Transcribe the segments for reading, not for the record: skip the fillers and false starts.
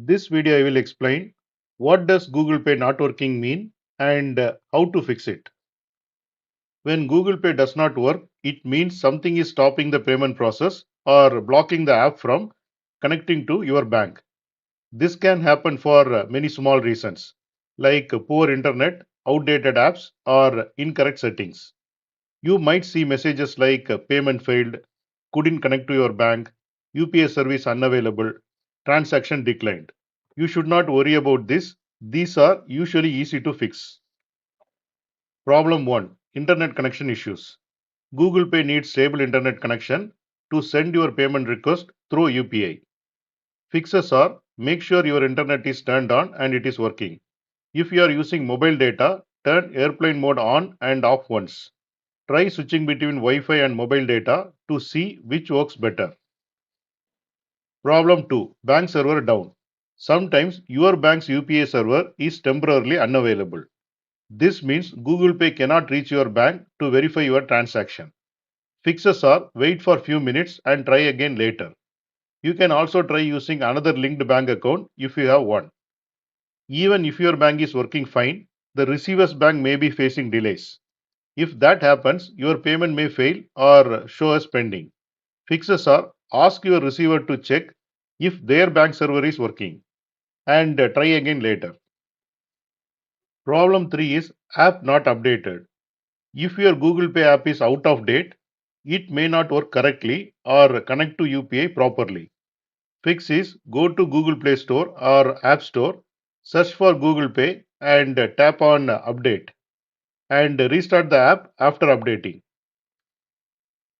This video I will explain what does Google Pay not working mean and how to fix it. When Google Pay does not work, it means something is stopping the payment process or blocking the app from connecting to your bank. This can happen for many small reasons like poor internet, outdated apps or incorrect settings. You might see messages like payment failed, couldn't connect to your bank, UPI service unavailable, transaction declined. You should not worry about this. These are usually easy to fix. Problem 1, Internet connection issues. Google Pay needs stable internet connection to send your payment request through UPI. Fixes are make sure your internet is turned on and it is working. If you are using mobile data, turn airplane mode on and off once. Try switching between Wi-Fi and mobile data to see which works better. Problem 2, Bank server down. Sometimes your bank's UPI server is temporarily unavailable. This means Google Pay cannot reach your bank to verify your transaction. Fixes are wait for few minutes and try again later. You can also try using another linked bank account if you have one. Even if your bank is working fine, the receiver's bank may be facing delays. If that happens, your payment may fail or show as pending. Fixes are ask your receiver to check if their bank server is working and try again later. Problem 3 is app not updated. If your Google Pay app is out of date, it may not work correctly or connect to UPI properly. Fix is go to Google Play Store or App Store, search for Google Pay and tap on update and restart the app after updating.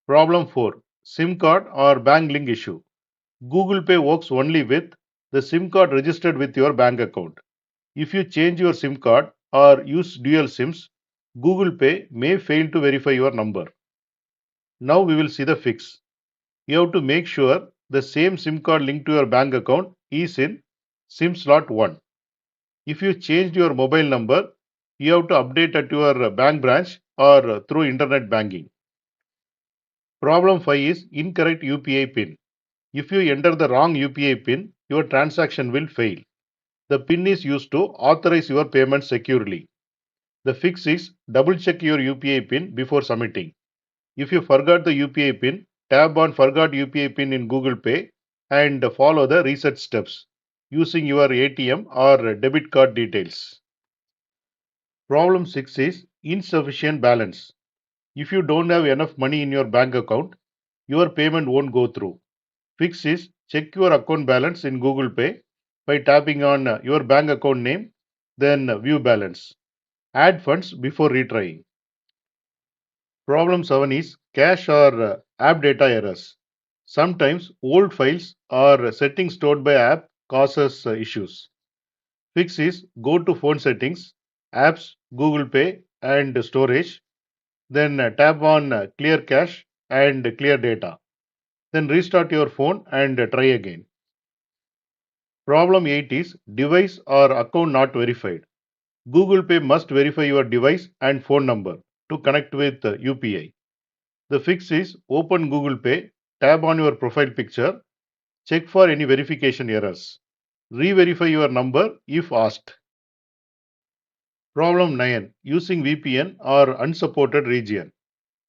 Problem 4, SIM card or bank link issue. Google Pay works only with the SIM card registered with your bank account. If you change your SIM card or use dual SIMs, Google Pay may fail to verify your number. Now we will see the fix. You have to make sure the same SIM card linked to your bank account is in SIM slot 1. If you changed your mobile number, you have to update at your bank branch or through internet banking. Problem 5 is incorrect UPI PIN. If you enter the wrong UPI PIN, your transaction will fail. The PIN is used to authorize your payment securely. The fix is double check your UPI PIN before submitting. If you forgot the UPI PIN, tap on Forgot UPI PIN in Google Pay and follow the reset steps using your ATM or debit card details. Problem 6 is insufficient balance. If you don't have enough money in your bank account, your payment won't go through. Fix is check your account balance in Google Pay by tapping on your bank account name, then view balance. Add funds before retrying. Problem 7 is cache or app data errors. Sometimes old files or settings stored by app causes issues. Fix is go to phone settings, apps, Google Pay and storage. Then tap on clear cache and clear data. Then restart your phone and try again. Problem 8 is device or account not verified. Google Pay must verify your device and phone number to connect with UPI. The fix is open Google Pay, tab on your profile picture, check for any verification errors. Re-verify your number if asked. Problem 9. Using VPN or unsupported region.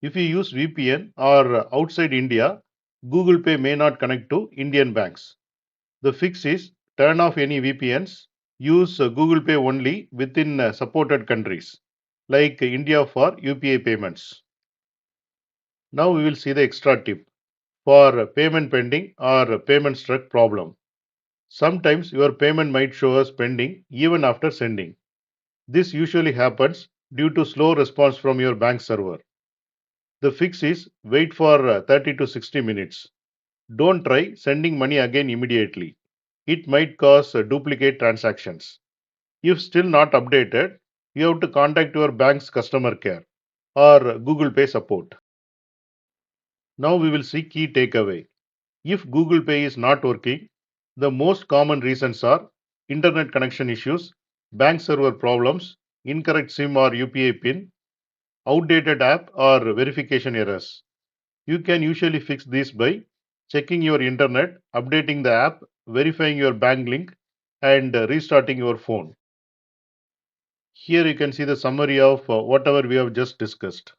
If you use VPN or outside India, Google Pay may not connect to Indian banks. The fix is turn off any VPNs, use Google Pay only within supported countries like India for UPI payments. Now we will see the extra tip for payment pending or payment struck problem. Sometimes your payment might show as pending even after sending. This usually happens due to slow response from your bank server. The fix is wait for 30 to 60 minutes. Don't try sending money again immediately. It might cause duplicate transactions. If still not updated, you have to contact your bank's customer care or Google Pay support. Now we will see key takeaway. If Google Pay is not working, the most common reasons are internet connection issues, bank server problems, incorrect SIM or UPI PIN, outdated app or verification errors. You can usually fix this by checking your internet, updating the app, verifying your bank link, and restarting your phone. Here you can see the summary of whatever we have just discussed.